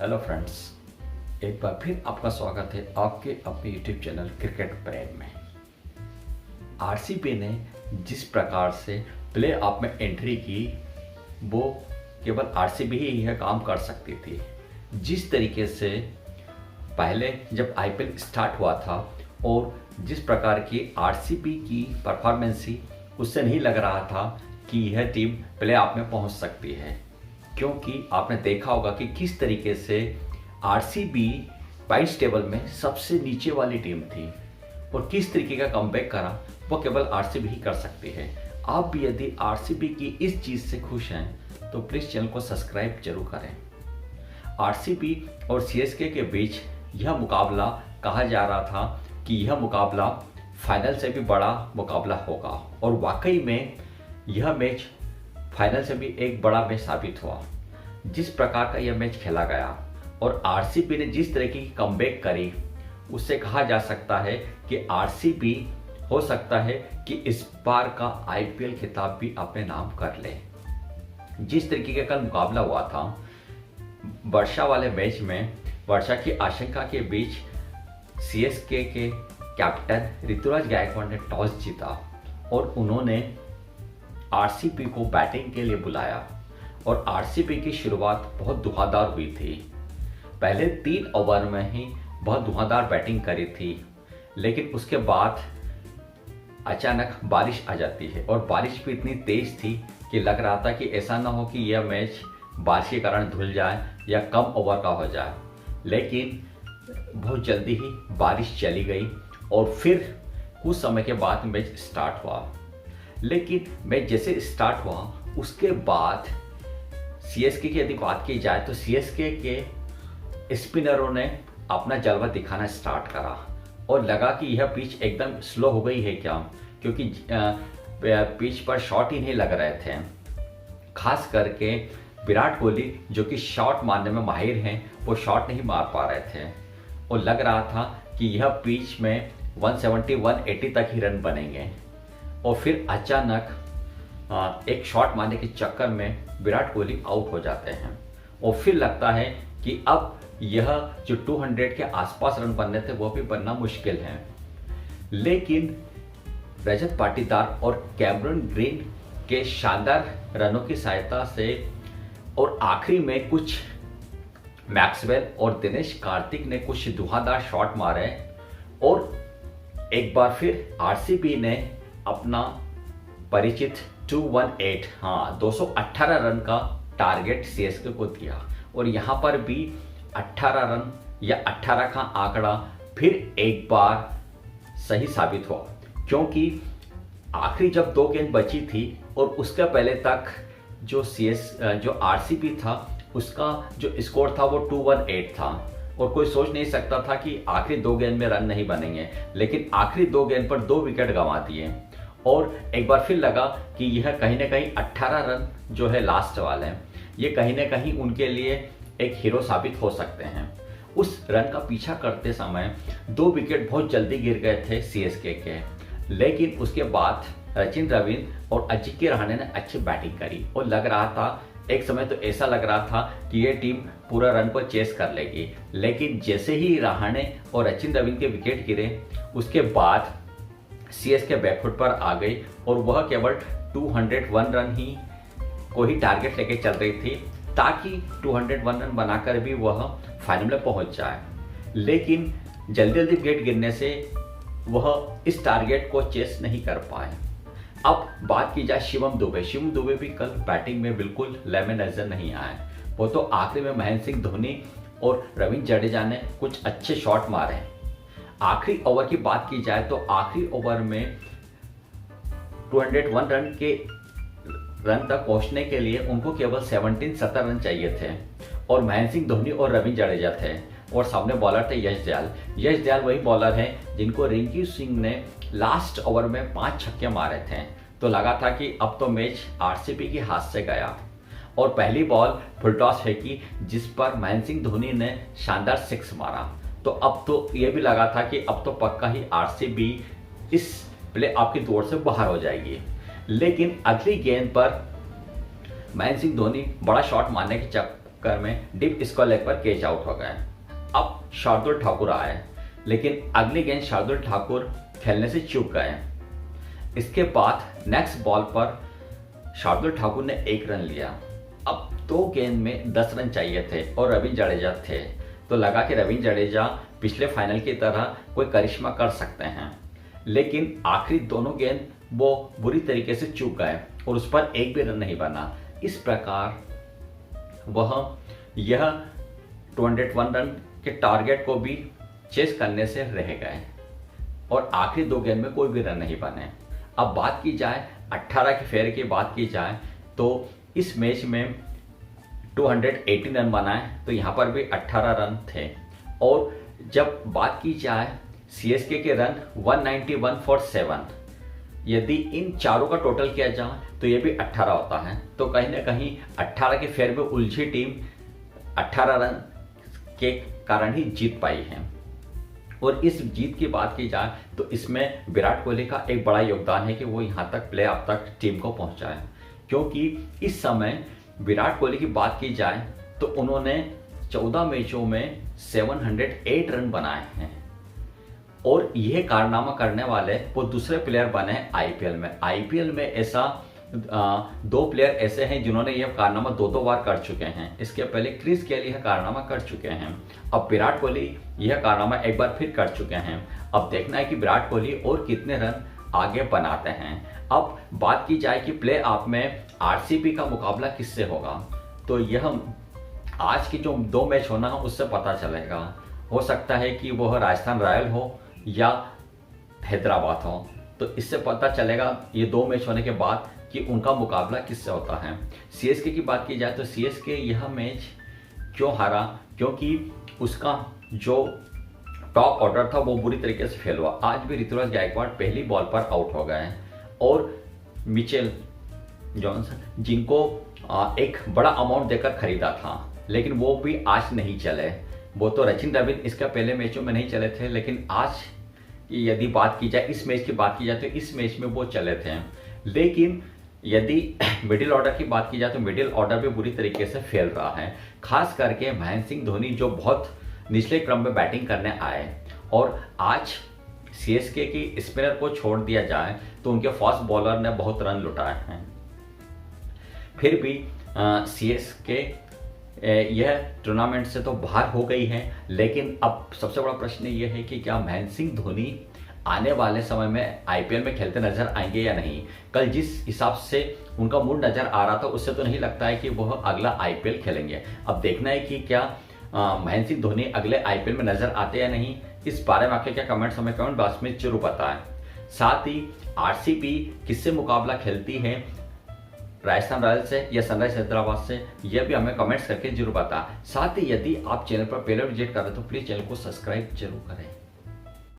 Hello friends, एक बार फिर आपका स्वागत है आपके अपने यूट्यूब चैनल क्रिकेट प्रेम में। आरसीबी ने जिस प्रकार से प्ले ऑफ में एंट्री की वो केवल आरसीबी ही यह काम कर सकती थी। जिस तरीके से पहले जब आईपीएल स्टार्ट हुआ था और जिस प्रकार की आरसीबी की परफॉर्मेंस थी, उससे नहीं लग रहा था कि यह टीम प्ले ऑफ में पहुंच सकती है, क्योंकि आपने देखा होगा कि किस तरीके से आरसीबी पॉइंट्स टेबल में सबसे नीचे वाली टीम थी और किस तरीके का कमबैक करा वो केवल आरसीबी ही कर सकती है। आप भी यदि आरसीबी की इस चीज़ से खुश हैं तो प्लीज़ चैनल को सब्सक्राइब जरूर करें। आरसीबी और सीएसके के बीच यह मुकाबला कहा जा रहा था कि यह मुकाबला फाइनल से भी बड़ा मुकाबला होगा और वाकई में यह मैच फाइनल से भी एक बड़ा मैच साबित हुआ। जिस प्रकार का यह मैच खेला गया और आरसीबी ने जिस तरह की कमबैक करी, उससे कहा जा सकता है कि आरसीबी हो सकता है कि इस बार का आईपीएल खिताब भी अपने नाम कर ले। जिस तरीके का कल मुकाबला हुआ था, वर्षा वाले मैच में वर्षा की आशंका के बीच सीएसके के कैप्टन ऋतुराज गायकवाड़ ने टॉस जीता और उन्होंने आरसीबी को बैटिंग के लिए बुलाया और आरसीबी की शुरुआत बहुत धुआंधार हुई थी। पहले 3 ओवर में ही बहुत धुआंधार बैटिंग करी थी, लेकिन उसके बाद अचानक बारिश आ जाती है और बारिश भी इतनी तेज थी कि लग रहा था कि ऐसा ना हो कि यह मैच बारिश के कारण धुल जाए या कम ओवर का हो जाए। लेकिन बहुत जल्दी ही बारिश चली गई और फिर कुछ समय के बाद मैच स्टार्ट हुआ। लेकिन मैच जैसे स्टार्ट हुआ उसके बाद सीएसके की यदि बात की जाए तो सीएसके के स्पिनरों ने अपना जलवा दिखाना स्टार्ट करा और लगा कि यह पिच एकदम स्लो हो गई है क्या, क्योंकि पिच पर शॉट ही नहीं लग रहे थे। खास करके विराट कोहली जो कि शॉट मारने में माहिर हैं, वो शॉट नहीं मार पा रहे थे और लग रहा था कि यह पिच में 170-180 तक ही रन बनेंगे। और फिर अचानक एक शॉट मारने के चक्कर में विराट कोहली आउट हो जाते हैं और फिर लगता है कि अब यह जो 200 के आसपास रन बनने थे वो भी बनना मुश्किल है। लेकिन रजत पाटीदार और कैमरन ग्रीन के शानदार रनों की सहायता से और आखिरी में कुछ मैक्सवेल और दिनेश कार्तिक ने कुछ धुआंधार शॉट मारे और एक बार फिर आरसीबी ने अपना परिचित 218 रन का टारगेट सीएसके को दिया और यहां पर भी 18 रन या 18 का आंकड़ा फिर एक बार सही साबित हुआ, क्योंकि आखिरी जब 2 गेंद बची थी और उसके पहले तक जो आरसीबी था उसका जो स्कोर था वो 218 था और कोई सोच नहीं सकता था कि आखिरी 2 गेंद में रन नहीं बनेंगे। लेकिन आखिरी 2 गेंद पर 2 विकेट गंवा दिए और एक बार फिर लगा कि यह कहीं ना कहीं 18 रन जो है लास्ट वाले हैं, ये कहीं ना कहीं उनके लिए एक हीरो साबित हो सकते हैं। उस रन का पीछा करते समय 2 विकेट बहुत जल्दी गिर गए थे सीएसके के, लेकिन उसके बाद सचिन रविंद्र और अजिंक्य रहाणे ने अच्छी बैटिंग करी और लग रहा था, एक समय तो ऐसा लग रहा था कि ये टीम पूरा रन को चेस कर लेगी। लेकिन जैसे ही रहाणे और सचिन रविंद्र के विकेट गिरे उसके बाद सीएसके बैकफुट पर आ गई और वह केवल 201 रन ही को ही टारगेट लेके चल रही थी ताकि 201 रन बनाकर भी वह फाइनल में पहुंच जाए। लेकिन जल्दी जल्दी विकेट गिरने से वह इस टारगेट को चेस नहीं कर पाए। अब बात की जाए शिवम दुबे भी कल बैटिंग में बिल्कुल लय नजर नहीं आए। वो तो आखिरी में महेंद्र सिंह धोनी और रविंद्र जडेजा ने कुछ अच्छे शॉट मारे। आखिरी ओवर की बात की जाए तो आखिरी ओवर में 201 रन तक पहुंचने के लिए उनको केवल 17 रन चाहिए थे और महेंद्र सिंह धोनी और रविंद्र जडेजा थे और सामने बॉलर थे यश दयाल वही बॉलर हैं जिनको रिंकी सिंह ने लास्ट ओवर में 5 छक्के मारे थे। तो लगा था कि अब तो मैच आरसीबी के हाथ से गया और पहली बॉल फुल टॉस फेंकी जिस पर महेंद्र सिंह धोनी ने शानदार 6 मारा। तो अब तो ये भी लगा था कि अब तो पक्का ही आरसीबी इस प्ले ऑफ की दौड़ से बाहर हो जाएगी। लेकिन अगली गेंद पर महेंद्र सिंह धोनी बड़ा शॉट मारने के चक्कर में डीप स्क्वायर लेग पर कैच आउट हो गए। अब शार्दुल ठाकुर आए, लेकिन अगली गेंद शार्दुल ठाकुर खेलने से चूक गए। इसके बाद नेक्स्ट बॉल पर शार्दुल ठाकुर ने 1 रन लिया। अब 2 गेंद में 10 रन चाहिए थे और रविंद्र जडेजा थे, तो लगा कि रविंद्र जडेजा पिछले फाइनल की तरह कोई करिश्मा कर सकते हैं, लेकिन आखिरी दोनों गेंद वो बुरी तरीके से चूक गए और उस पर एक भी रन नहीं बना। इस प्रकार वह यह 201 रन के टारगेट को भी चेस करने से रह गए और आखिरी 2 गेंद में कोई भी रन नहीं बने। अब बात की जाए 18 के फेयर की बात की जाए तो इस मैच में 218 रन बनाए, तो यहाँ पर भी 18 रन थे। और जब बात की जाए सीएसके के रन 191 फॉर 7, यदि इन चारों का टोटल किया जाए तो ये भी 18 होता है। तो कहीं ना कहीं 18 के फेयर में उलझी टीम 18 रन के कारण ही जीत पाई है। और इस जीत की बात की जाए तो इसमें विराट कोहली का एक बड़ा योगदान है कि वो यहाँ तक प्ले ऑफ तक टीम को पहुँचाए, क्योंकि इस समय विराट कोहली की बात की जाए तो उन्होंने 14 मैचों में 708 रन बनाए हैं और यह कारनामा करने वाले वो दूसरे प्लेयर बने आईपीएल में। आईपीएल में ऐसा 2 प्लेयर ऐसे हैं जिन्होंने यह कारनामा 2-2 बार कर चुके हैं। इसके पहले क्रिस गेल यह कारनामा कर चुके हैं, अब विराट कोहली यह कारनामा एक बार फिर कर चुके हैं। अब देखना है कि विराट कोहली और कितने रन आगे बनाते हैं। अब बात की जाए कि प्ले ऑफ में आरसीबी का मुकाबला किससे होगा, तो यह आज की जो 2 मैच होना है उससे पता चलेगा। हो सकता है कि वह राजस्थान रॉयल हो या हैदराबाद हो, तो इससे पता चलेगा ये 2 मैच होने के बाद कि उनका मुकाबला किससे होता है। सीएसके की बात की जाए तो सीएसके यह मैच क्यों हारा, क्योंकि उसका जो टॉप ऑर्डर था वो बुरी तरीके से फेल हुआ। आज भी ऋतुराज गायकवाड़ पहली बॉल पर आउट हो गए और मिचेल जॉनसन जिनको एक बड़ा अमाउंट देकर खरीदा था, लेकिन वो भी आज नहीं चले। वो तो सचिन रविंद्र इसका पहले मैचों में नहीं चले थे, लेकिन आज यदि बात की जाए इस मैच की बात की जाए तो इस मैच में वो चले थे। लेकिन यदि मिडिल ऑर्डर की बात की जाए तो मिडिल ऑर्डर भी बुरी तरीके से फेल रहा है, खास करके महेंद्र सिंह धोनी जो बहुत निचले क्रम में बैटिंग करने आए। और आज सीएसके की स्पिनर को छोड़ दिया जाए तो उनके फास्ट बॉलर ने बहुत रन लुटाए हैं। फिर भी सीएसके यह टूर्नामेंट से तो बाहर हो गई है, लेकिन अब सबसे बड़ा प्रश्न यह है कि क्या महेंद्र सिंह धोनी आने वाले समय में आईपीएल में खेलते नजर आएंगे या नहीं। कल जिस हिसाब से उनका मूड नजर आ रहा था उससे तो नहीं लगता है कि वह अगला आईपीएल खेलेंगे। अब देखना है कि क्या महेंद्र सिंह धोनी अगले आईपीएल में नजर आते या नहीं। इस बारे में आपके क्या कमेंट्स हमें कमेंट बॉक्स में जरूर बताएं। साथ ही आरसीबी किससे मुकाबला खेलती है, राजस्थान रॉयल्स से या सनराइज हैदराबाद से, यह भी हमें कमेंट्स करके जरूर बताएं। साथ ही यदि आप चैनल पर पहले विजिट कर रहे हैं तो प्लीज चैनल को सब्सक्राइब जरूर करें।